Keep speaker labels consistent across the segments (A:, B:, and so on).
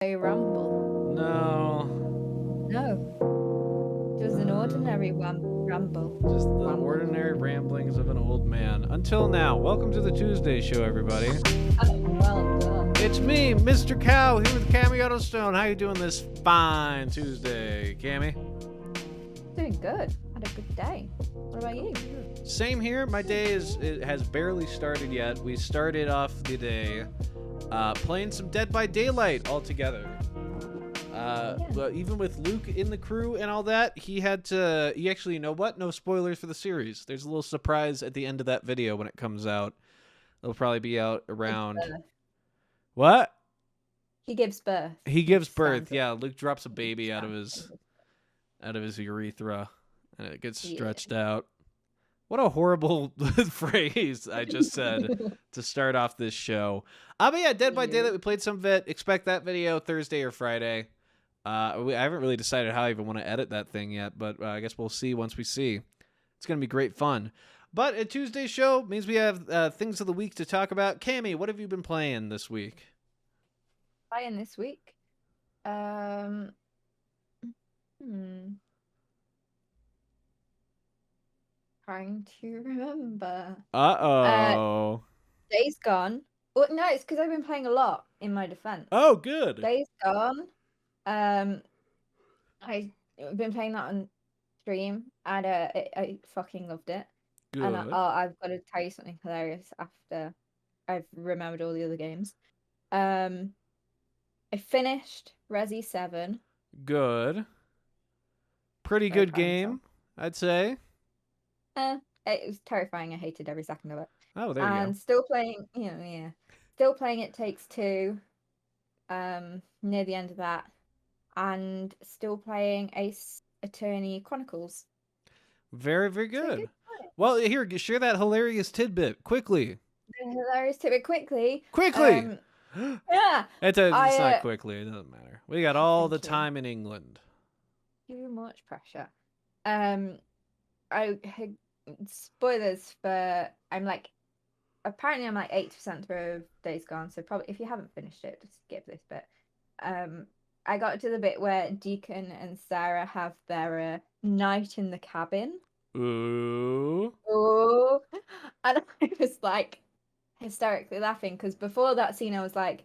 A: A rumble.
B: No.
A: No, just an ordinary rumble.
B: Just the
A: Rumble.
B: ordinary ramblings of an old man. Until now, welcome to the Tuesday show, everybody.
A: Well done.
B: It's me, Mr. Cow, here with Cammy Auttostone. How you doing this fine Tuesday, Cammy?
A: Doing good. Had a good day. What about you?
B: Same here. My day has barely started yet. We started off the day playing some Dead by Daylight all together. But even with Luke in the crew and all that, he actually, you know what? No spoilers for the series. There's a little surprise at the end of that video when it comes out. It'll probably be out around... What?
A: He gives birth.
B: He gives birth.
A: Standard.
B: Yeah, Luke drops a baby out of his urethra, and it gets stretched out. What a horrible phrase I just said to start off this show. But yeah, Dead by Daylight, we played some of it. Expect that video Thursday or Friday. I haven't really decided how I even want to edit that thing yet, but I guess we'll see once we see. It's going to be great fun. But a Tuesday show means we have things of the week to talk about. Cammy, what have you been playing this week?
A: Playing this week? Trying to remember.
B: Uh-oh.
A: Days Gone. Well, no, it's because I've been playing a lot in my defense.
B: Oh, good.
A: Days Gone. I've been playing that on stream, and I fucking loved it.
B: Good.
A: And I've got to tell you something hilarious after I've remembered all the other games. I finished Resi 7.
B: Good. Pretty good game, I'd say.
A: It was terrifying. I hated every second of it.
B: Oh, there you go.
A: And still playing, still playing It Takes Two. Near the end of that, and still playing Ace Attorney Chronicles.
B: Very, very good. Well, here, share that hilarious tidbit quickly.
A: The hilarious tidbit quickly.
B: Yeah. It's not quickly. It doesn't matter. We got all the time in England.
A: Too much pressure. Spoilers for. Apparently I'm like 80% through Days Gone, so probably if you haven't finished it, just skip this bit. I got to the bit where Deacon and Sarah have their night in the cabin.
B: Ooh.
A: And I was like hysterically laughing because before that scene I was like,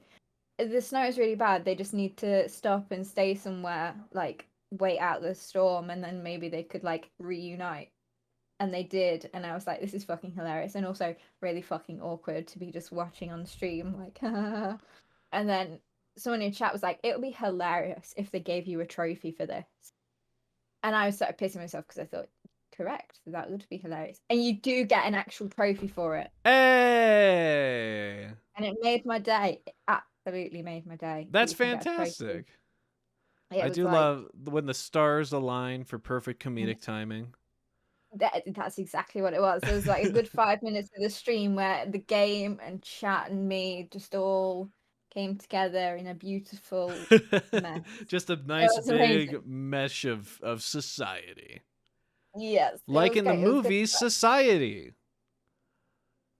A: the snow is really bad, they just need to stop and stay somewhere, like wait out the storm, and then maybe they could like reunite. And they did, and I was like, this is fucking hilarious, and also really fucking awkward to be just watching on stream, like, and then someone in chat was like, it would be hilarious if they gave you a trophy for this. And I was sort of pissing myself because I thought, correct, that would be hilarious. And you do get an actual trophy for it.
B: Hey!
A: And it made my day. It absolutely made my day.
B: That's fantastic. I do love when the stars align for perfect comedic timing.
A: That's exactly what it was. There was like a good 5 minutes of the stream where the game and chat and me just all came together in a beautiful mess.
B: Just a nice big mesh of society.
A: Yes.
B: Like in the movie Society.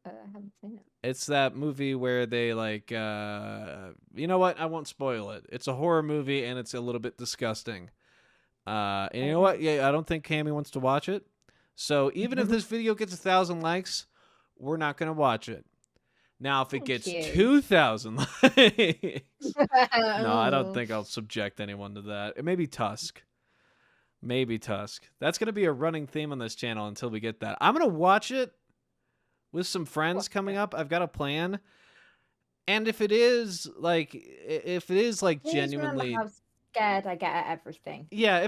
A: I haven't seen it.
B: It's that movie where they like, you know what? I won't spoil it. It's a horror movie and it's a little bit disgusting. And you know what? Yeah, I don't think Cammy wants to watch it. So even if this video gets 1,000 likes, we're not going to watch it. Now, if it gets 2,000 likes, no, I don't think I'll subject anyone to that. Maybe Tusk. That's going to be a running theme on this channel until we get that. I'm going to watch it with some friends coming up. I've got a plan. And if it is like genuinely...
A: How scared I get at everything.
B: Yeah,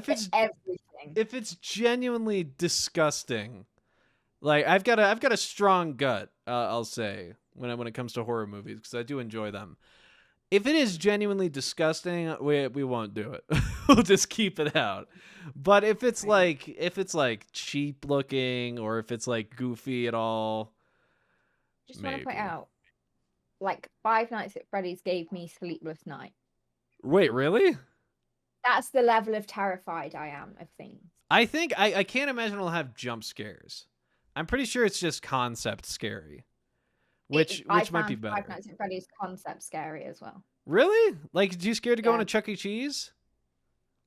B: if it's genuinely disgusting, like I've got a strong gut, I'll say, when it comes to horror movies, because I do enjoy them. If it is genuinely disgusting, we won't do it. We'll just keep it out. But if it's like cheap looking, or if it's like goofy at all,
A: just want to point out, like Five Nights at Freddy's gave me sleepless night.
B: Wait, really?
A: That's the level of terrified I am of things.
B: I think I can't imagine it'll have jump scares. I'm pretty sure it's just concept scary, which might be better.
A: Five Nights at Freddy's concept scary as well.
B: Really? Like, you scared to go on
A: Yeah.
B: a Chuck E. Cheese?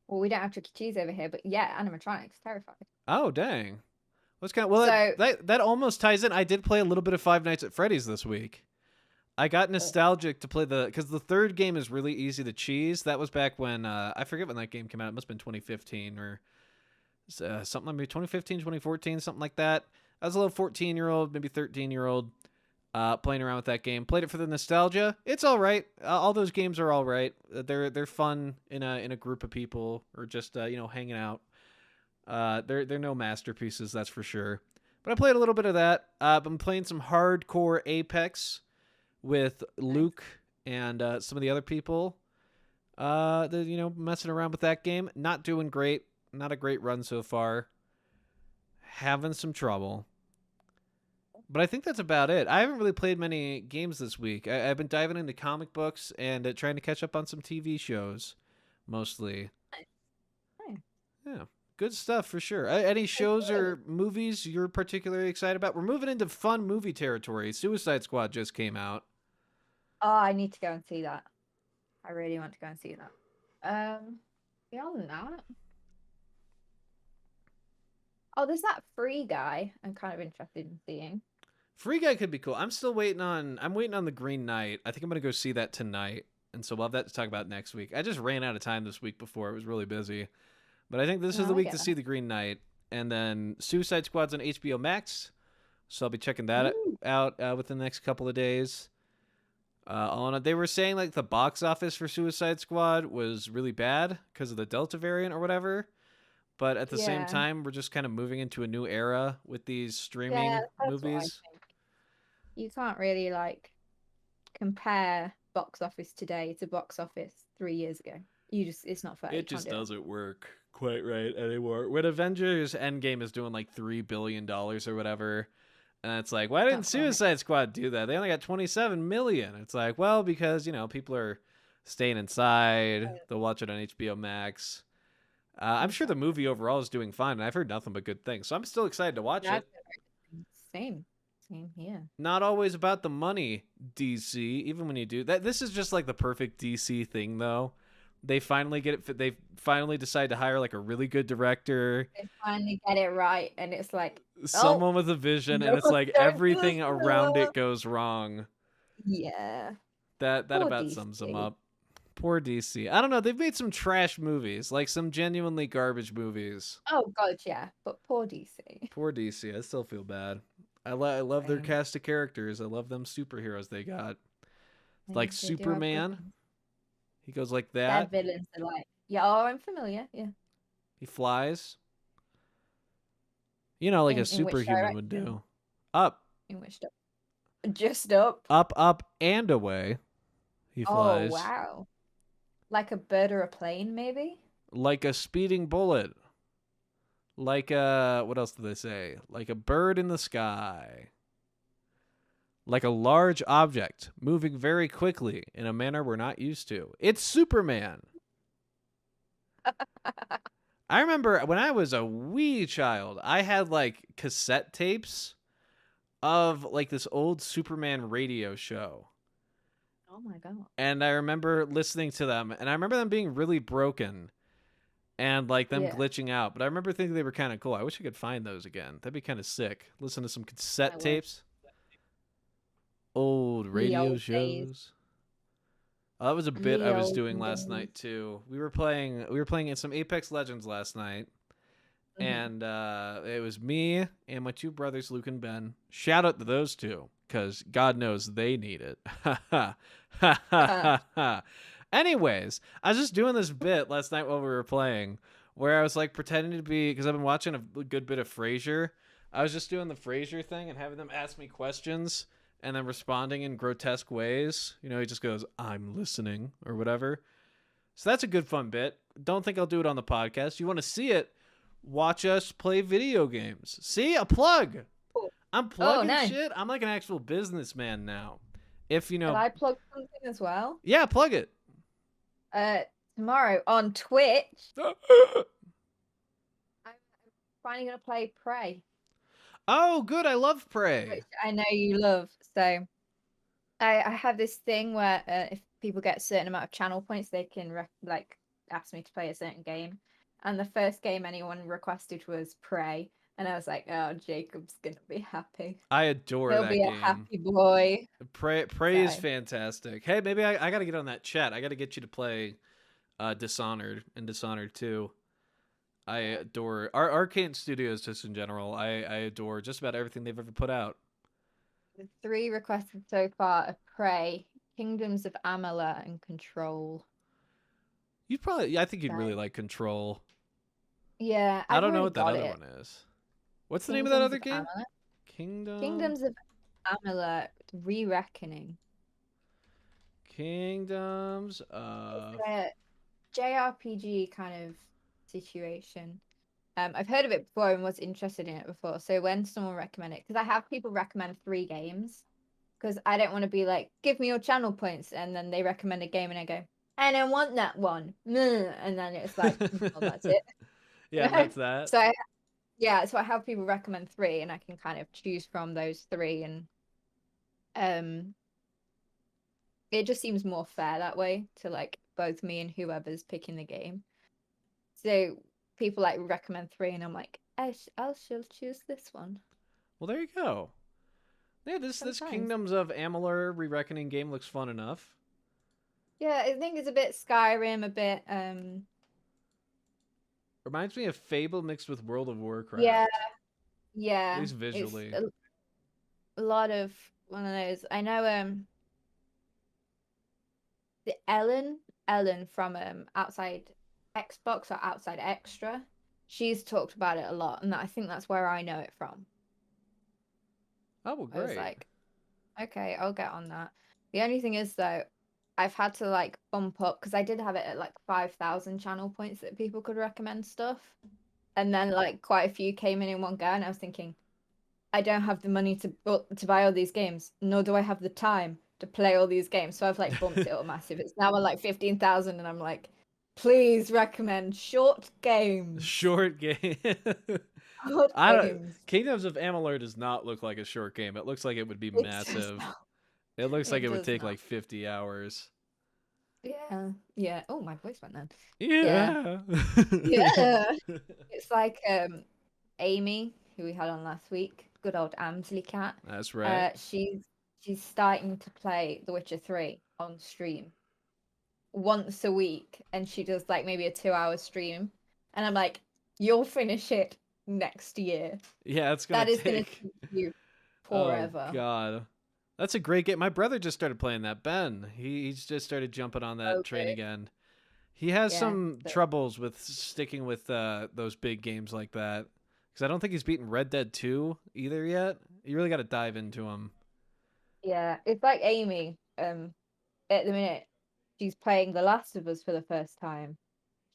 A: Well, we don't have Chuck E. Cheese over here, but yeah, animatronics, terrified.
B: Oh, dang. What's kind of, well,
A: So,
B: that almost ties in. I did play a little bit of Five Nights at Freddy's this week. I got nostalgic to play because the third game is really easy to cheese. That was back when, I forget when that game came out. It must have been 2015 or something like maybe 2015, 2014, something like that. I was a little 14-year-old, maybe 13-year-old, playing around with that game. Played it for the nostalgia. It's all right. All those games are all right. They're fun in a group of people or just hanging out. They're no masterpieces, that's for sure. But I played a little bit of that. I'm playing some hardcore Apex with
A: nice.
B: Luke and some of the other people. They're messing around with that game. Not doing great. Not a great run so far. Having some trouble. But I think that's about it. I haven't really played many games this week. I've been diving into comic books and trying to catch up on some TV shows, mostly.
A: Nice.
B: Yeah, good stuff for sure. Any shows or movies you're particularly excited about? We're moving into fun movie territory. Suicide Squad just came out.
A: Oh, I need to go and see that. I really want to go and see that. Beyond that, oh, there's that Free Guy. I'm kind of interested in seeing.
B: Free Guy could be cool. I'm waiting on The Green Knight. I think I'm gonna go see that tonight, and so we'll have that to talk about next week. I just ran out of time this week before. It was really busy, but I think this is
A: No,
B: the
A: I
B: week
A: get
B: to
A: that.
B: see The Green Knight, and then Suicide Squad's on HBO Max, so I'll be checking that
A: Ooh,
B: out within the next couple of days. They were saying like the box office for Suicide Squad was really bad because of the Delta variant or whatever. But at the same
A: yeah.
B: time, we're just kind of moving into a new era with these
A: Yeah,
B: streaming
A: that's what I
B: movies.
A: think. You can't really like compare box office today to box office 3 years ago. It's not fair. You
B: It
A: can't
B: just
A: do it.
B: doesn't work quite right anymore. When Avengers Endgame is doing like $3 billion or whatever, and it's like, why didn't
A: That's what I mean.
B: Suicide Squad do that? They only got 27 million. It's like, well, because people are staying inside. They'll watch it on HBO Max. I'm sure the
A: Exactly.
B: movie overall is doing fine, and I've heard nothing but good things. So I'm still excited to watch
A: That's
B: it.
A: same. Same here.
B: Not always about the money, DC. Even when you do that, this is just like the perfect DC thing, though. They finally get it. They finally decide to hire like a really good director,
A: They finally get it right, and it's like, oh,
B: someone with a vision, and
A: no,
B: it's like
A: don't do this
B: everything around
A: anymore.
B: it goes wrong.
A: Yeah.
B: That
A: Poor
B: about sums them
A: DC.
B: up. Poor DC. I don't know. They've made some trash movies, like some genuinely garbage movies.
A: Oh God, yeah. But poor DC.
B: Poor DC. I still feel bad. I love their
A: Same.
B: cast of characters. I love them superheroes they got. Like
A: They do have good
B: Superman.
A: ones.
B: He goes like
A: Their
B: that.
A: villains are like, yeah, oh, I'm familiar. Yeah.
B: He flies. Like a
A: In which
B: superhuman would
A: direction?
B: do. Up,
A: In which just up.
B: up, and away. He
A: Oh
B: flies
A: wow. Like a bird or a plane, maybe?
B: like a speeding bullet. Like what else do they say? Like a bird in the sky. Like a large object moving very quickly in a manner we're not used to. It's Superman. I remember when I was a wee child, I had like cassette tapes of like this old Superman radio show.
A: Oh my God.
B: And I remember listening to them, and I remember them being really broken and like them
A: Yeah,
B: glitching out. But I remember thinking they were kind of cool. I wish I could find those again. That'd be kind of sick. Listen to some
A: I
B: cassette
A: wish.
B: tapes, old
A: Ye
B: radio
A: old days.
B: shows. Oh, that was a bit I
A: Ye
B: was
A: old
B: doing last
A: days.
B: night too. We were playing in some Apex Legends last night,
A: Mhm.
B: and it was me and my two brothers, Luke and Ben. Shout out to those two, because God knows they need it. Ha ha ha ha ha. Anyways, I was just doing this bit last night while we were playing, where I was like pretending to be, because I've been watching a good bit of Frasier. I was just doing the Frasier thing and having them ask me questions and then responding in grotesque ways. He just goes, "I'm listening," or whatever. So that's a good fun bit. Don't think I'll do it on the podcast. You want to see it? Watch us play video games. See, a plug.
A: Cool.
B: I'm
A: Oh,
B: plugging
A: nice.
B: shit. I'm like an actual businessman now. If
A: Can I plug something as well?
B: yeah, plug it.
A: Uh, Tomorrow on Twitch, I'm finally gonna play Prey,
B: Oh, good. I love Prey.
A: which I know you love. So I have this thing where if people get a certain amount of channel points, they can like ask me to play a certain game. And the first game anyone requested was Prey, and I was like, oh, Jacob's gonna be happy.
B: I adore
A: He'll be
B: that
A: a
B: game.
A: happy boy.
B: Prey is
A: So
B: fantastic. Hey, maybe I got to get on that chat. I got to get you to play Dishonored and Dishonored 2. I adore Arcane Studios just in general. I adore just about everything they've ever put out.
A: the 3 requested so far are Prey, Kingdoms of Amalur, and Control.
B: I think you'd
A: So
B: really like Control.
A: yeah,
B: I
A: I've
B: don't know
A: already
B: what that
A: got
B: other
A: it.
B: one is. What's the name of that
A: Kingdoms
B: other
A: of
B: game?
A: Amalur.
B: Kingdom.
A: Kingdoms of Amalur Re-Reckoning.
B: Kingdoms
A: It's
B: of.
A: a JRPG kind of situation. I've heard of it before and was interested in it before. So when someone recommend it, because I have people recommend 3 games, because I don't want to be like, give me your channel points, and then they recommend a game and I go, I don't want that one, and then it's like, well, that's it.
B: Yeah, and that's that.
A: So so I have people recommend 3, and I can kind of choose from those 3, and um, it just seems more fair that way to like both me and whoever's picking the game. So people like recommend 3, and I'm like, I'll still choose this one.
B: Well, there you go. Yeah, this
A: Sometimes.
B: Kingdoms of Amalur Re-Reckoning game looks fun enough.
A: Yeah, I think it's a bit Skyrim, a bit
B: Reminds me of Fable mixed with World of
A: yeah,
B: Warcraft, at
A: yeah.
B: least
A: It's
B: visually.
A: a lot of one of those. I know the Ellen from Outside Xbox or Outside Extra. She's talked about it a lot, and I think that's where I know it from.
B: Oh, well,
A: I was
B: great.
A: like, okay, I'll get on that. The only thing is though, I've had to like bump up because I did have it at like 5,000 channel points that people could recommend stuff. And then like quite a few came in one go, and I was thinking, I don't have the money to buy all these games, nor do I have the time to play all these games. So I've like bumped it up massive. It's now at like 15,000, and I'm like, please recommend short games.
B: Short game.
A: Short
B: I don't.
A: games.
B: Kingdoms of Amalur does not look like a short game. It looks like it would be
A: It does
B: massive.
A: not.
B: It looks like
A: It
B: it would
A: does
B: take
A: not.
B: like 50 hours.
A: Yeah. Yeah. Oh, my voice went then. Yeah.
B: Yeah.
A: Yeah. It's like Amy, who we had on last week, good old Amsley cat.
B: That's right.
A: She's starting to play The Witcher 3 on stream once a week, and she does like maybe a 2-hour stream, and I'm like, you'll finish it next year.
B: Yeah, it's gonna
A: That is gonna
B: take.
A: take you
B: Oh
A: forever.
B: God, that's a great game. My brother just started playing that. Ben, he's just started jumping on that train
A: Okay.
B: again. He has
A: Yeah.
B: some
A: So,
B: troubles with sticking with those big games like that because I don't think he's beaten Red Dead 2 either yet. You really got to dive into them.
A: yeah, it's like Amy. At the minute, she's playing The Last of Us for the first time.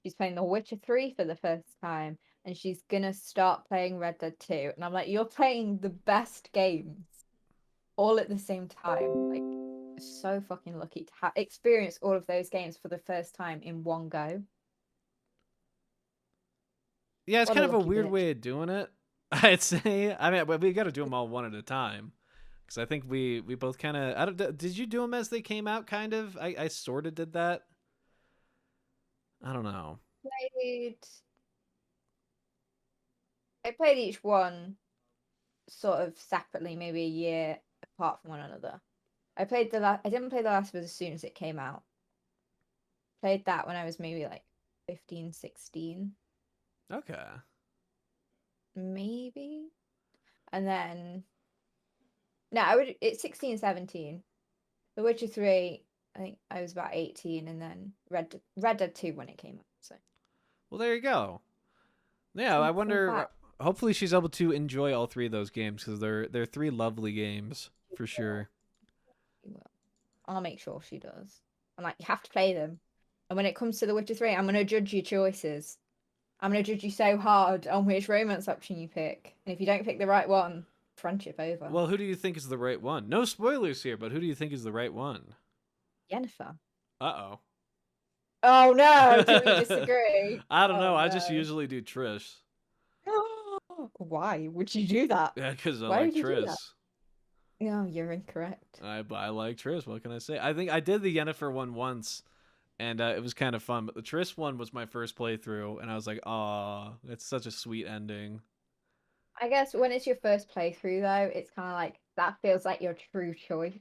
A: She's playing The Witcher 3 for the first time, and she's gonna start playing Red Dead 2. And I'm like, you're playing the best games all at the same time. Like, so fucking lucky to have experienced all of those games for the first time in one go.
B: Yeah, it's
A: What a
B: kind of a
A: lucky
B: weird
A: bitch.
B: way of doing it. I'd say. I mean, but we got to do them all one at a time because I think we both kind of. I don't. Did you do them as they came out? Kind of. I sort of did that. I don't know.
A: Played, I played each one sort of separately, maybe a year apart from one another. I didn't play The Last of Us as soon as it came out. Played that when I was maybe like 15, 16,
B: Okay.
A: maybe. And then no, I would it's 16, 17. The Witcher 3, I think I was about 18, and then Red Dead 2 when it came out. So
B: Well, there you go. Yeah, I
A: some
B: wonder.
A: fact.
B: Hopefully, she's able to enjoy all 3 of those games because they're 3 lovely games for sure.
A: You will. I'll make sure she does. I'm like, you have to play them. And when it comes to The Witcher 3, I'm gonna judge your choices. I'm gonna judge you so hard on which romance option you pick. And if you don't pick the right one, friendship over.
B: Well, who do you think is the right one? No spoilers here, but who do you think is the right one?
A: Yennefer.
B: Uh
A: Oh no, do we
B: oh.
A: disagree?
B: I don't
A: Oh
B: know. I just
A: no.
B: usually do Trish.
A: Why would you do that?
B: Yeah, because I
A: Why
B: like
A: would you do that?
B: Trish.
A: No, you're incorrect.
B: I like Triss. What can I say? I think I did the Yennefer one once, and it was kind of fun. But the Triss one was my first playthrough, and I was like, "Aw, it's such a sweet ending."
A: I guess when it's your first playthrough, though, it's kind of like that feels like your true choice.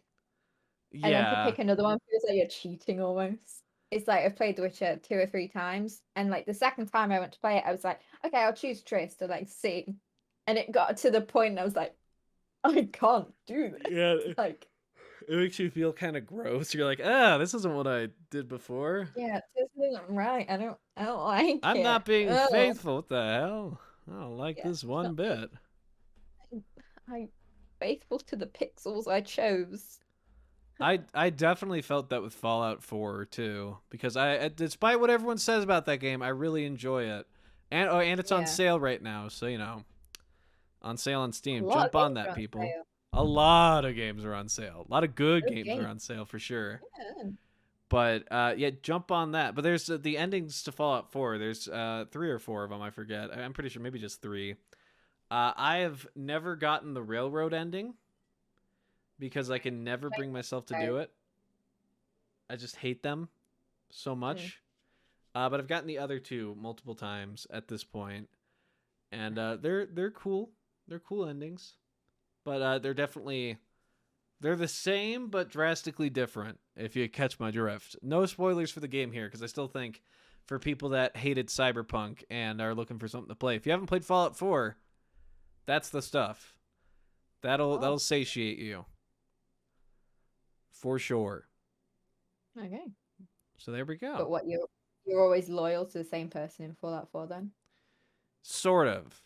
A: And then to
B: Yeah,
A: pick another one feels like you're cheating almost. It's like I've played The Witcher 2 or 3 times, and like the second time I went to play it, I was like, okay, I'll choose Triss to like see. And it got to the point, and I was like, I can't do this.
B: yeah.
A: Like,
B: It makes you feel kind of gross. You're like, ah, this isn't what I did before.
A: yeah, this isn't right. I don't like
B: I'm
A: it.
B: not being
A: Oh,
B: faithful. What the hell? I don't like
A: yeah,
B: this
A: it's
B: one
A: not me.
B: bit.
A: I'm faithful to the pixels I chose.
B: I definitely felt that with Fallout 4 too, because despite what everyone says about that game, I really enjoy it. And it's on
A: Yeah,
B: sale right now, so on sale on
A: a
B: Steam.
A: lot of
B: Jump on
A: games are
B: that,
A: on
B: people.
A: sale.
B: A lot of games are on sale. A lot of good
A: Good
B: games are
A: game.
B: on sale for sure.
A: Yeah.
B: But yeah, jump on that. But there's the endings to Fallout 4. There's 3 or 4 of them. I forget. I'm pretty sure maybe just 3. I have never gotten the railroad ending because I can never bring myself to do it. I just hate them so
A: Mm.
B: much. But I've gotten the other 2 multiple times at this point, and they're cool. They're cool endings, but they're the same but drastically different. If you catch my drift, no spoilers for the game here because I still think for people that hated Cyberpunk and are looking for something to play, if you haven't played Fallout 4, that's the stuff. That'll
A: Oh,
B: satiate you for sure.
A: okay.
B: So there we
A: But
B: go.
A: what you're always loyal to the same person in Fallout 4 then?
B: Sort of.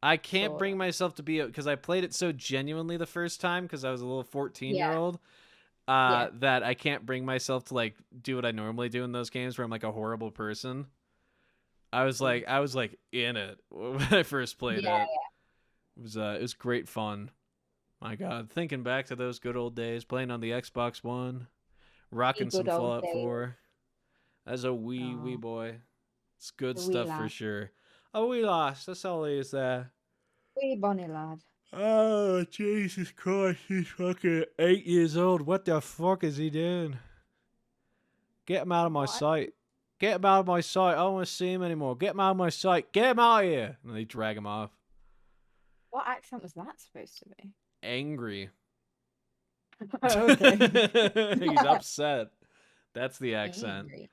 B: I can't
A: Sort
B: bring
A: of.
B: myself to be because I played it so genuinely the first time because I was a little 14-year
A: Yeah,
B: old
A: yeah.
B: that I can't bring myself to like do what I normally do in those games where I'm like a horrible person.
A: Mm.
B: I was like in it when I first played
A: Yeah,
B: it. It was great fun. My God, thinking back to those good old days, playing on the Xbox One,
A: the
B: rocking some
A: good old
B: Fallout
A: days.
B: 4. As a wee
A: Oh,
B: boy, it's good
A: the wee
B: stuff for
A: lad.
B: sure. A wee lass, that's all he is there.
A: Wee bonny lad.
B: Oh, Jesus Christ, he's fucking 8 years old. What the fuck is he doing? Get him out of my
A: What?
B: sight. Get him out of my sight. I don't want to see him anymore. Get him out of my sight. Get him out of here. And they drag him off.
A: What accent was that supposed to be?
B: Angry.
A: Okay.
B: He's upset. That's the accent.
A: Angry.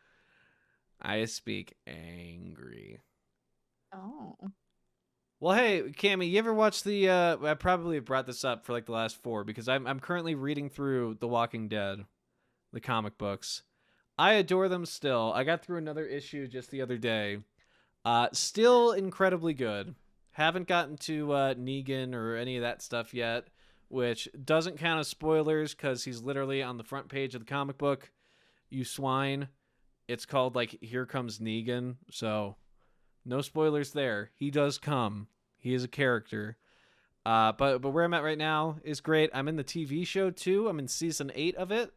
B: I speak angry.
A: Oh.
B: Well, hey, Cammy, you ever watch the? I probably brought this up for like the last 4 because I'm currently reading through The Walking Dead, the comic books. I adore them still. I got through another issue just the other day. Still incredibly good. Haven't gotten to Negan or any of that stuff yet, which doesn't count as spoilers because he's literally on the front page of the comic book. You swine. It's called like Here Comes Negan, so no spoilers there. He does come. He is a character. But where I'm at right now is great. I'm in the TV show too. I'm in season 8 of it.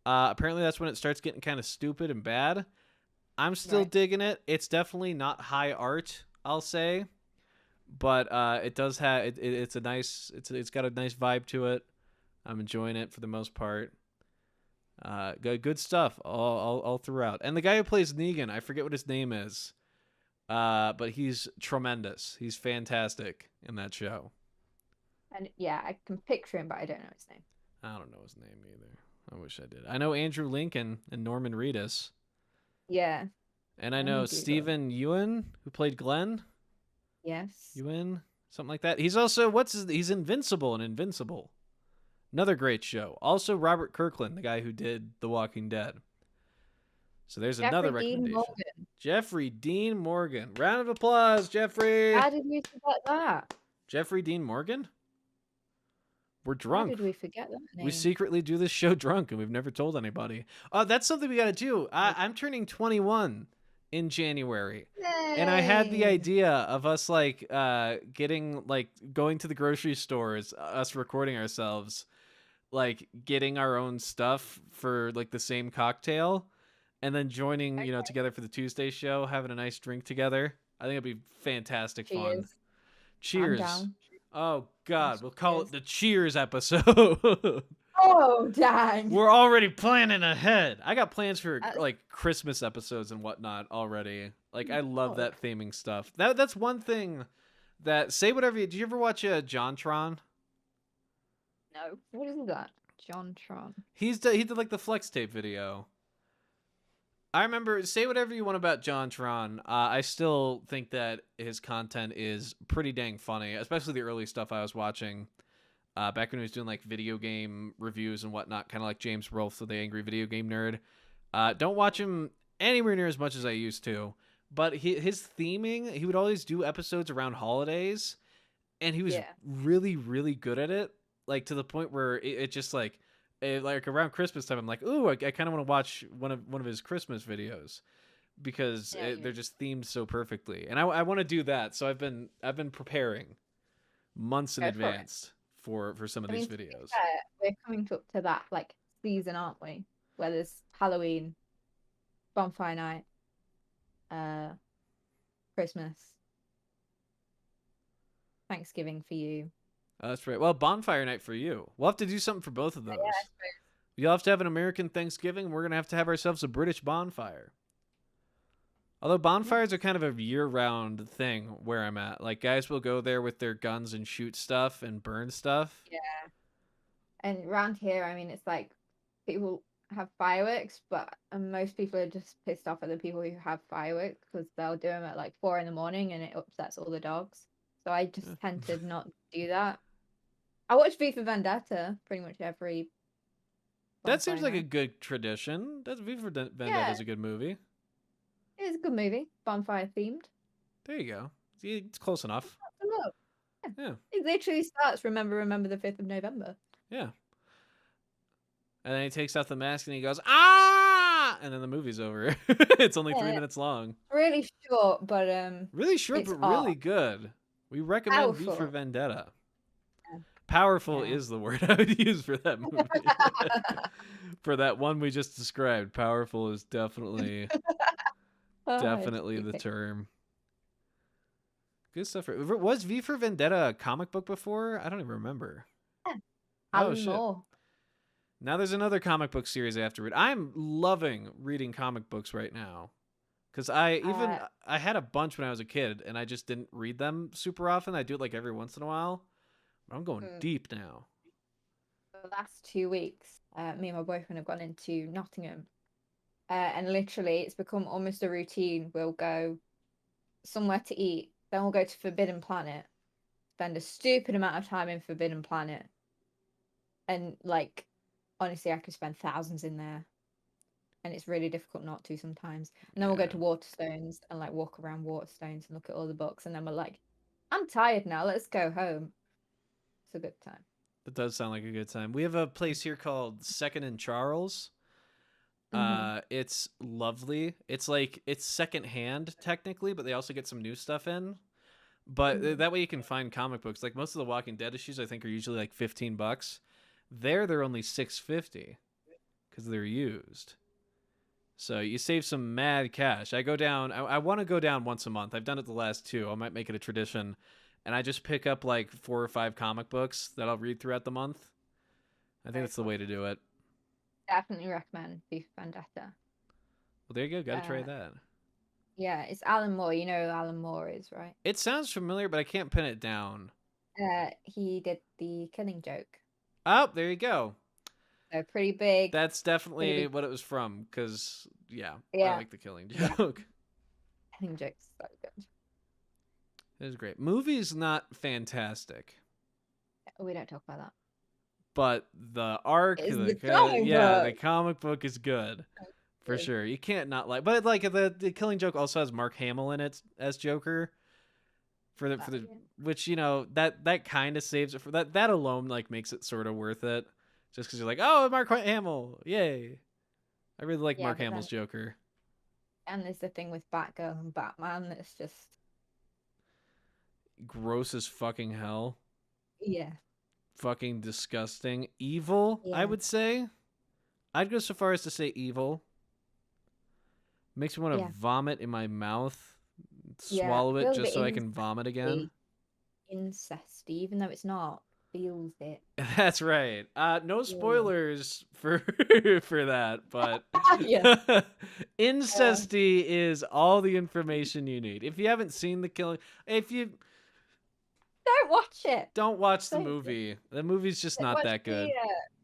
B: Apparently that's when it starts getting kind of stupid and bad. I'm still
A: Right.
B: digging it. It's definitely not high art, I'll say, but it does have it's a nice it's got a nice vibe to it. I'm enjoying it for the most part. Good stuff all throughout. And the guy who plays Negan, I forget what his name is. But he's tremendous. He's fantastic in that show.
A: And yeah, I can picture him, but I don't know his name.
B: I don't know his name either. I wish I did. I know Andrew Lincoln and Norman Reedus.
A: Yeah.
B: And I
A: Let me
B: know
A: Google him.
B: Stephen Ewan, who played Glenn.
A: Yes.
B: Ewan? Something like that. He's also, he's Invincible in Invincible. Another great show. Also Robert Kirkland, the guy who did The Walking Dead. So there's another
A: Jeffrey Dean
B: recommendation.
A: Morgan.
B: Jeffrey Dean Morgan. Round of applause, Jeffrey.
A: How did we forget that?
B: Jeffrey Dean Morgan? We're
A: How
B: drunk.
A: did we forget that
B: We
A: name?
B: secretly do this show drunk and we've never told anybody. That's something we got to do. I'm turning 21 in January. And I had the
A: Yay!
B: idea of us like getting like going to the grocery stores, us recording ourselves, like getting our own stuff for like the same cocktail and then joining,
A: Okay.
B: together for the Tuesday show, having a nice drink together. I think it'd be fantastic fun.
A: Cheers. I'm
B: Cheers.
A: down.
B: Oh God, we'll call it the Cheers episode.
A: Oh, dang.
B: We're already planning ahead. I got plans for
A: That's-
B: like Christmas episodes and whatnot already. Like I love
A: Oh.
B: that theming stuff. That's one thing that say whatever. Did you ever watch JonTron?
A: No. What is that? JonTron.
B: He did like the flex tape video. I remember, say whatever you want about JonTron. I still think that his content is pretty dang funny, especially the early stuff I was watching. Back when he was doing like video game reviews and whatnot, kind of like James Rolfe, so the angry video game nerd. Don't watch him anywhere near as much as I used to, but his theming, he would always do episodes around holidays, and he was really, really good at it. Like to the point where it just like around Christmas time, I'm like, ooh, I kind of want to watch one of his Christmas videos because they're just themed so perfectly, and I want to do that. So I've been preparing months in advance for some of these videos.
A: We're coming up to that like season, aren't we? Where there's Halloween, bonfire night, Christmas, Thanksgiving for you.
B: Oh, that's right. Well, bonfire night for you. We'll have to do something for both of those.
A: Yeah,
B: you'll have to have an American Thanksgiving. We're gonna have to have ourselves a British bonfire. Although bonfires are kind of a year-round thing where I'm at. Like guys will go there with their guns and shoot stuff and burn stuff.
A: Yeah. And around here, I mean, it's like people have fireworks, but most people are just pissed off at the people who have fireworks because they'll do them at like 4 a.m. and it upsets all the dogs. So I just tend to not do that. I watch V for Vendetta pretty much every.
B: That seems like a good tradition. That's V for Vendetta is a good movie.
A: It's a good movie, bonfire themed.
B: There you go. It's close enough.
A: Yeah. It literally starts remember the 5th of November.
B: Yeah. And then he takes off the mask and he goes, ah! And then the movie's over. It's only 3 minutes long.
A: Really short, but
B: really short, but really good. We recommend V for Vendetta. Yeah. Powerful is the word I would use for that movie. For that one we just described, powerful is definitely the term. Good stuff. Was V for Vendetta a comic book before? I don't even remember.
A: Yeah. Amalur.
B: Now there's another comic book series I have to read. I'm loving reading comic books right now. Because I had a bunch when I was a kid, and I just didn't read them super often. I do it like every once in a while. But I'm going deep now.
A: The last 2 weeks, me and my boyfriend have gone into Nottingham. And literally, it's become almost a routine. We'll go somewhere to eat, then we'll go to Forbidden Planet, spend a stupid amount of time in Forbidden Planet. And, like, honestly, I could spend thousands in there. And it's really difficult not to sometimes. And then we'll go to Waterstones and like walk around Waterstones and look at all the books. And then we're like, I'm tired now. Let's go home. It's a good time.
B: That does sound like a good time. We have a place here called Second and Charles. It's lovely. It's like it's secondhand technically, but they also get some new stuff in. But that way you can find comic books. Like most of the Walking Dead issues, I think are usually like $15. They're only $6.50 because they're used. So you save some mad cash. I go down. I want to go down once a month. I've done it the last 2. I might make it a tradition, and I just pick up like 4 or 5 comic books that I'll read throughout the month. I think that's the way to do it.
A: Definitely recommend V for Vendetta.
B: Well, there you go. Got to try that.
A: Yeah, it's Alan Moore. You know who Alan Moore is, right?
B: It sounds familiar, but I can't pin it down.
A: He did The Killing Joke.
B: Oh, there you go.
A: So pretty big.
B: That's definitely what it was from, because, I like The Killing Joke.
A: Yeah. Killing Joke's so good.
B: It is great. Movie's not fantastic.
A: We don't talk about that.
B: But the arc, the comic book is good. For sure. You can't not like, but like the Killing Joke also has Mark Hamill in it as Joker. Which, that kind of saves it for that alone, like makes it sort of worth it. Just because you're like, oh, Mark Hamill, yay! I really like Mark Hamill's Joker.
A: And there's the thing with Batgirl and Batman that's just
B: gross as fucking hell.
A: Yeah.
B: Fucking disgusting, evil. I would say. I'd go so far as to say evil. Makes me want to vomit in my mouth, swallow it just so I can vomit again.
A: incesty, even though it's not. Feels it.
B: That's right. No
A: Yeah.
B: spoilers for for that, but
A: Yeah.
B: incesty is all the information you need. If you haven't seen the killing, if you
A: Don't watch it.
B: don't watch
A: Don't.
B: the movie's just not that good.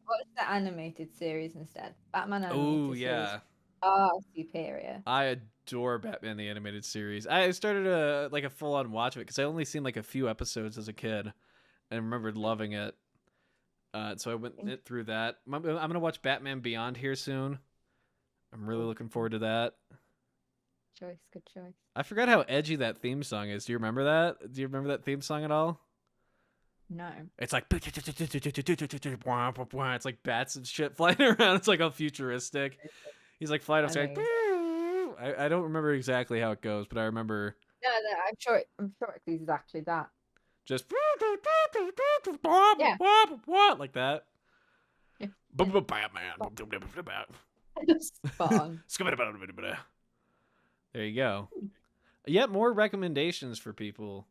A: Watch the animated series instead. Batman
B: Oh
A: animated series
B: yeah,
A: are superior.
B: I adore Batman the animated series. I started a full on watch of it because I only seen like a few episodes as a kid and remembered loving it. So I went through that. I'm gonna watch Batman Beyond here soon. I'm really looking forward to that.
A: Good choice.
B: I forgot how edgy that theme song is. Do you remember that? Do you remember that theme song at all?
A: No.
B: It's like it's like bats and shit flying around. It's like all futuristic. He's like flying upside. I don't remember exactly how it goes, but I remember.
A: No, I'm sure. I'm sure it's exactly that.
B: Just
A: Yeah.
B: like that.
A: Yeah.
B: Batman.
A: Spot on.
B: There you go. Yet more recommendations for people.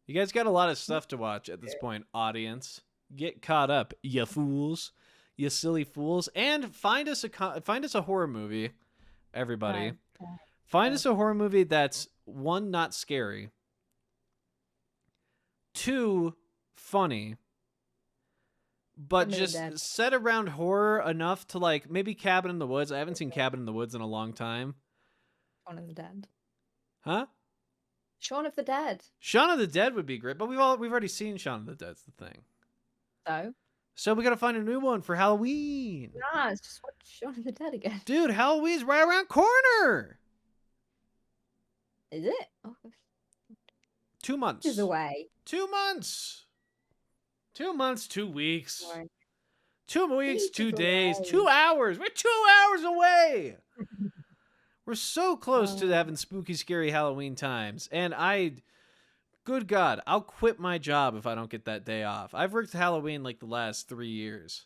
B: You guys got a lot of stuff to watch at this point, audience. Get caught up, you fools, you silly fools, and find us a horror movie, everybody. Find us a horror movie that's 1, not scary, 2, funny, but just set around horror enough to like maybe Cabin in the Woods. I haven't seen Cabin in the Woods in a long time.
A: Shaun of the Dead.
B: Huh?
A: Shaun of the Dead.
B: Shaun of the Dead would be great, but we've already seen Shaun of the Dead's the thing. So we gotta find a new one for Halloween.
A: Nah, it's just watch Shaun of the Dead again.
B: Dude, Halloween's right around corner.
A: Is it? Oh.
B: 2 months.
A: Is away.
B: 2 months. 2 months, 2 weeks.
A: Sorry.
B: 2 weeks, 2 days, 2 hours. We're 2 hours away. We're so close to having spooky, scary Halloween times. And good God, I'll quit my job if I don't get that day off. I've worked Halloween like the last 3 years.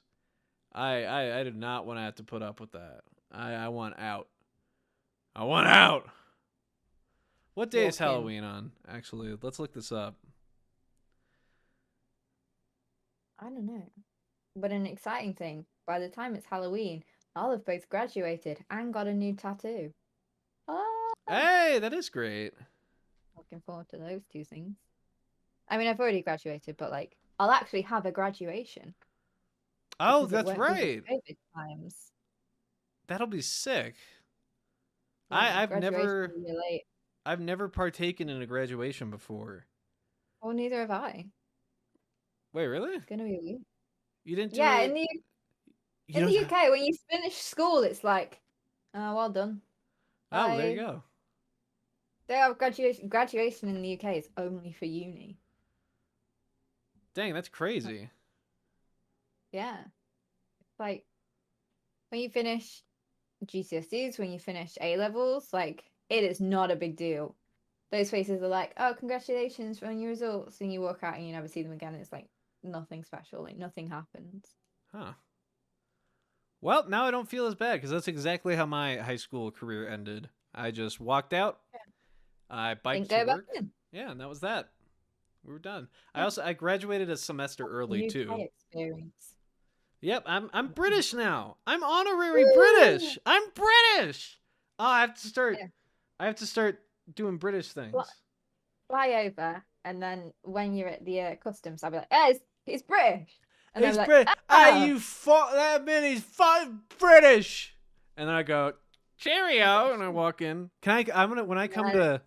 B: I do not want to have to put up with that. I want out. I want out. What day is Halloween on? Actually, let's look this up.
A: I don't know. But an exciting thing, by the time it's Halloween, I'll have both graduated and got a new tattoo. Oh.
B: Hey, that is great.
A: Looking forward to those 2 things. I mean, I've already graduated, but like, I'll actually have a graduation.
B: Oh, that's right.
A: COVID times.
B: That'll be sick.
A: Yeah,
B: I've never partaken in a graduation before.
A: Well, neither have I.
B: Wait, really?
A: It's gonna be weird.
B: You didn't do
A: it?
B: in
A: the UK, when you finish school, it's like, well done.
B: Oh, there you go.
A: They have graduation in the UK is only for uni.
B: Dang, that's crazy.
A: Yeah. It's like, when you finish GCSEs, when you finish A-levels, like, it is not a big deal. Those faces are like, oh, congratulations on your results, and you walk out and you never see them again. It's like nothing special, like nothing happens.
B: Huh. Well, now I don't feel as bad because that's exactly how my high school career ended. I just walked out. Yeah. I biked to work. Yeah, and that was that. We were done. Yeah. I graduated a semester early too.
A: Experience.
B: Yep, I'm British now. I'm honorary British. I'm British. Oh, I have to start. Yeah. I have to start doing British things.
A: Fly over, and then when you're at the customs, I'll be like, "Hey, he's British." And
B: he's British. Like, oh. You fought that man. He's British. And then I go, cheerio, and I walk in. When I come to,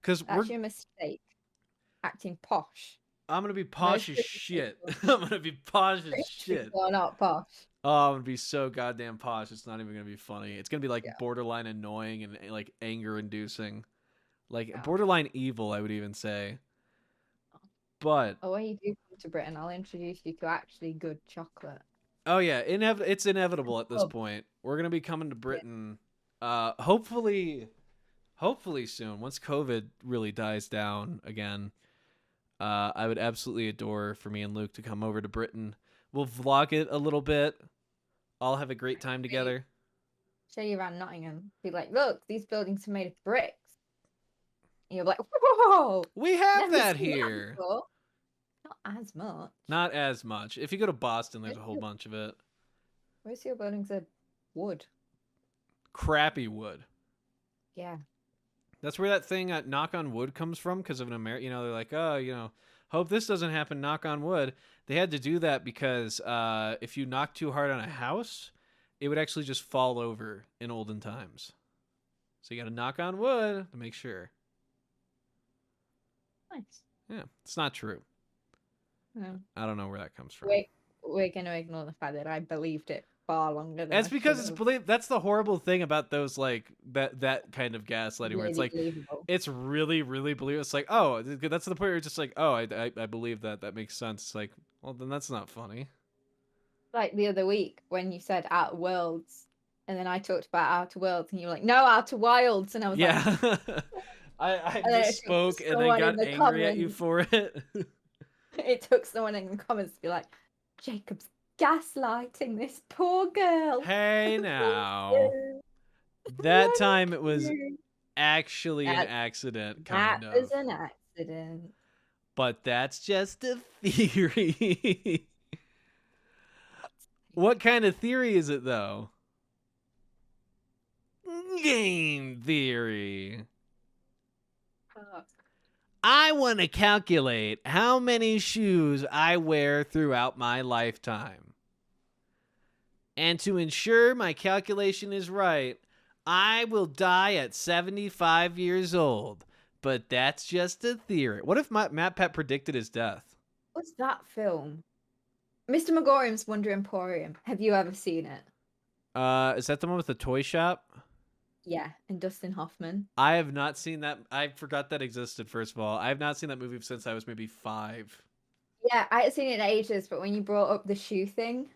B: because
A: that's your mistake. Acting posh.
B: I'm gonna be posh as shit. I'm gonna be posh as shit.
A: Well, not posh.
B: Oh, I'm gonna be so goddamn posh. It's not even gonna be funny. It's gonna be like borderline annoying and like anger inducing, like borderline evil. I would even say. But
A: when you do come to Britain, I'll introduce you to actually good chocolate.
B: Oh yeah, it's inevitable at this point. We're gonna be coming to Britain, hopefully soon. Once COVID really dies down again, I would absolutely adore for me and Luke to come over to Britain. We'll vlog it a little bit. I'll have a great time together.
A: Show you around Nottingham. Be like, look, these buildings are made of bricks. And you're like, whoa!
B: We have that here.
A: as much.
B: Not as much. If you go to Boston, there's a whole bunch of it.
A: Most of your buildings are wood.
B: Crappy wood.
A: Yeah.
B: That's where that thing knock on wood comes from, because of an American, you know, they're like, oh, you know, hope this doesn't happen, knock on wood. They had to do that because if you knock too hard on a house, it would actually just fall over in olden times. So you got to knock on wood to make sure.
A: Nice.
B: Yeah, it's not true.
A: No.
B: I don't know where that comes from.
A: We're going to ignore the fact that I believed it far longer than
B: It's
A: I
B: because
A: should
B: it's
A: have.
B: believed. That's the horrible thing about those, like, that kind of gaslighting, where it's
A: Really
B: like,
A: believable.
B: it's really, really believable. It's like, oh, that's the point where you're just like, oh, I believe that. That makes sense. It's like, well, then that's not funny.
A: Like the other week when you said Outer Worlds, and then I talked about Outer Worlds, and you were like, no, Outer Wilds. And I was like,
B: Yeah. I
A: and then it took
B: misspoke and then
A: someone in
B: got
A: the
B: angry at you
A: comments,
B: for it.
A: it took someone in the comments to be like, Jacob's gaslighting this poor girl.
B: Hey now. That time it was actually an
A: That,
B: accident,
A: that
B: kind
A: was
B: of.
A: an accident.
B: But that's just a theory. What kind of theory is it, though? Game theory. I want to calculate how many shoes I wear throughout my lifetime. And to ensure my calculation is right, I will die at 75 years old. But that's just a theory. What if Matt Pett predicted his death?
A: What's that film? Mr. Megorium's Wonder Emporium. Have you ever seen it?
B: Is that the one with the toy shop?
A: Yeah, and Dustin Hoffman.
B: I have not seen that. I forgot that existed, first of all. I have not seen that movie since I was maybe 5.
A: Yeah, I hadn't seen it in ages, but when you brought up the shoe thing,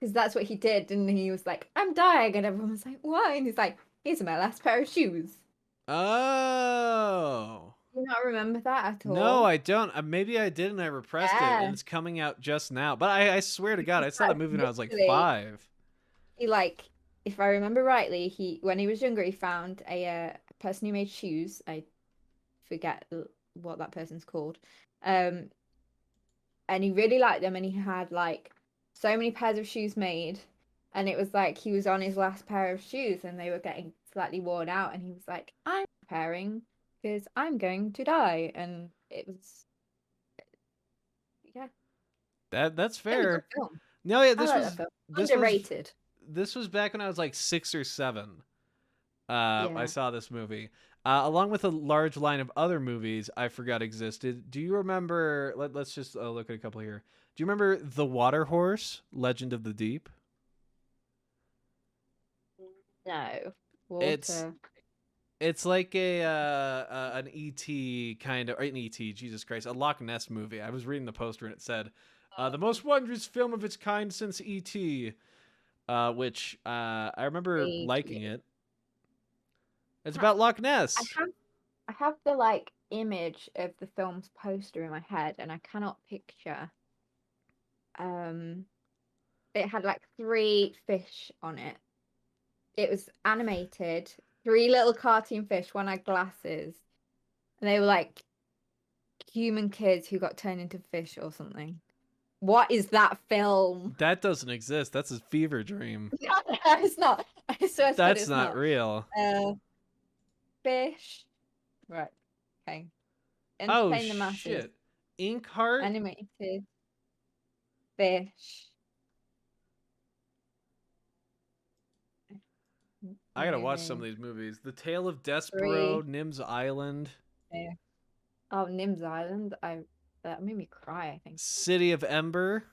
A: because that's what he did, and he was like, I'm dying, and everyone was like, why? And he's like, here's my last pair of shoes.
B: Oh.
A: Do you not remember that at all?
B: No, I don't. Maybe I did and I repressed it, and it's coming out just now. But I swear to God, I saw that movie when I was like 5.
A: He if I remember rightly, when he was younger, he found a person who made shoes. I forget what that person's called. And he really liked them, and he had like so many pairs of shoes made, and it was like he was on his last pair of shoes, and they were getting slightly worn out, and he was like, I'm preparing because I'm going to die, and it was, yeah,
B: That's
A: it was a
B: fair.
A: good film.
B: No, yeah,
A: I like that film.
B: this
A: Underrated.
B: This was back when I was like 6 or 7.
A: Yeah.
B: I saw this movie. Along with a large line of other movies I forgot existed. Do you remember? Let's just look at a couple here. Do you remember The Water Horse, Legend of the Deep?
A: No. Water.
B: It's like an ET kind of, or an ET, Jesus Christ, a Loch Ness movie. I was reading the poster and it said, the most wondrous film of its kind since ET, which I remember liking it. It's about Loch Ness.
A: I have the like image of the film's poster in my head, and I cannot picture. It had like 3 fish on it. It was animated. 3 little cartoon fish. One had glasses, and they were like human kids who got turned into fish or something. What is that film?
B: That doesn't exist. That's a fever dream.
A: It's not. I swear
B: That's
A: it's
B: not real.
A: Fish. Right. Okay.
B: Entertain
A: the masses.
B: Shit. Inkheart?
A: Animated fish.
B: I gotta watch some of these movies. The Tale of Despero, Nim's Island.
A: Yeah. Oh, Nim's Island. That made me cry, I think.
B: City of Ember.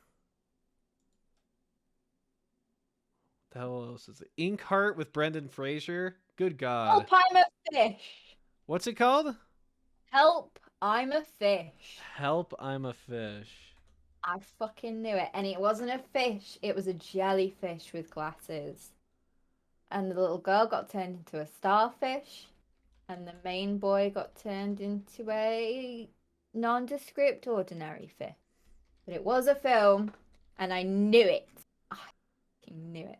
B: The hell else is it? Inkheart with Brendan Fraser. Good God.
A: Help, I'm a fish.
B: What's it called?
A: Help, I'm a fish.
B: Help, I'm a fish.
A: I fucking knew it. And it wasn't a fish. It was a jellyfish with glasses. And the little girl got turned into a starfish. And the main boy got turned into a nondescript ordinary fish. But it was a film. And I knew it. I fucking knew it.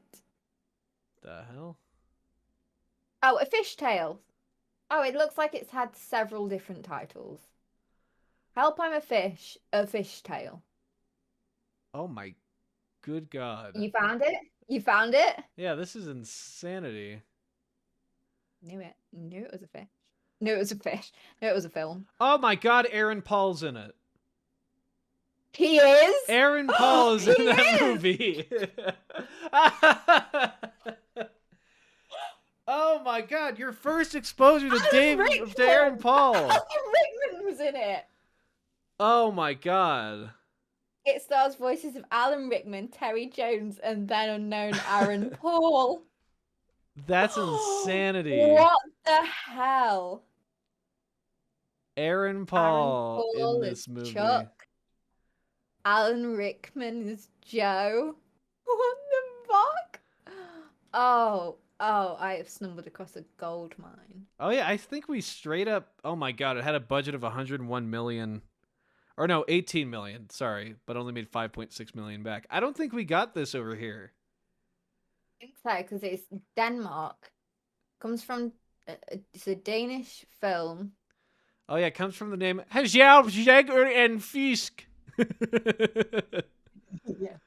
B: The hell?
A: Oh, A Fish Tale. Oh, it looks like it's had several different titles. Help, I'm a fish. A fish tail.
B: Oh my good God.
A: You found it? You found it?
B: Yeah, this is insanity.
A: Knew it. Knew it was a fish. Knew it was a fish. Knew it was a film.
B: Oh my God, Aaron Paul's in it.
A: He is?
B: Aaron Paul is in that movie. Oh my God, your first exposure to Aaron Paul.
A: Alan Rickman was in it.
B: Oh my God.
A: It stars voices of Alan Rickman, Terry Jones, and then unknown Aaron Paul.
B: That's insanity.
A: What the hell?
B: Aaron Paul in this
A: is
B: movie.
A: Chuck. Alan Rickman is Joe. What the fuck? Oh, I have stumbled across a gold mine.
B: Oh yeah, I think we straight up. Oh my God, it had a budget of 101 million, or no, 18 million. Sorry, but only made 5.6 million back. I don't think we got this over here.
A: I think so because it's Denmark. Comes from it's a Danish film.
B: Oh yeah, it comes from the name Hajjal Jäger and Fisk.
A: Yes.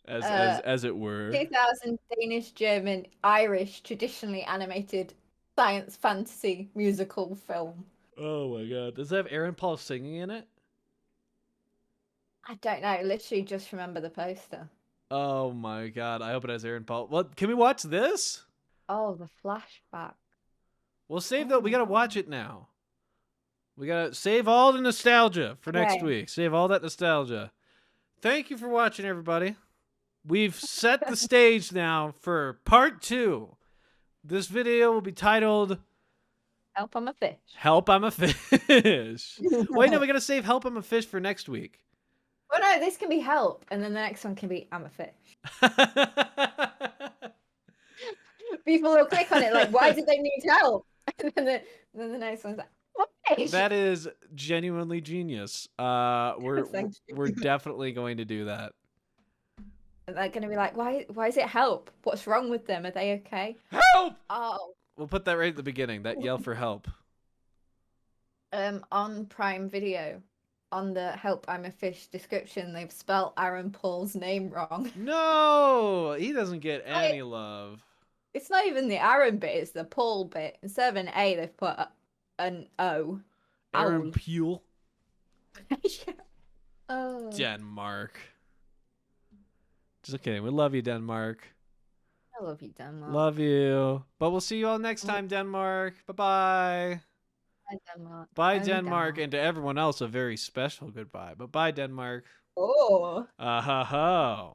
B: As it were.
A: 2000 Danish, German, Irish, traditionally animated science fantasy musical film.
B: Oh my God. Does it have Aaron Paul singing in it?
A: I don't know. Literally just remember the poster.
B: Oh my God. I hope it has Aaron Paul. Well, can we watch this?
A: Oh, the flashback.
B: We'll save that. We got to watch it now. We got to save all the nostalgia for next week. Save all that nostalgia. Thank you for watching, everybody. We've set the stage now for part 2. This video will be titled
A: Help, I'm a Fish.
B: Help, I'm a Fish. Wait, no, we got to save Help, I'm a Fish for next week.
A: Oh no, this can be Help, and then the next one can be I'm a Fish. People will click on it like, why did they need help? And then the next one's like,
B: that is genuinely genius. We're definitely going to do that.
A: They're going to be like, why is it help? What's wrong with them? Are they okay?
B: Help!
A: Oh.
B: We'll put that right at the beginning, that yell for help.
A: On Prime Video, on the Help, I'm a Fish description, they've spelled Aaron Paul's name wrong.
B: No! He doesn't get any love.
A: It's not even the Aaron bit, it's the Paul bit. Instead of an A, they've put an O.
B: Aaron Pule.
A: Oh.
B: Denmark. Just kidding. We love you, Denmark.
A: I love you, Denmark.
B: Love you. But we'll see you all next time, Denmark. Bye-bye.
A: Bye, Denmark.
B: Bye, Denmark. And to everyone else, a very special goodbye. But bye, Denmark.
A: Oh.
B: Ah-ha-ha.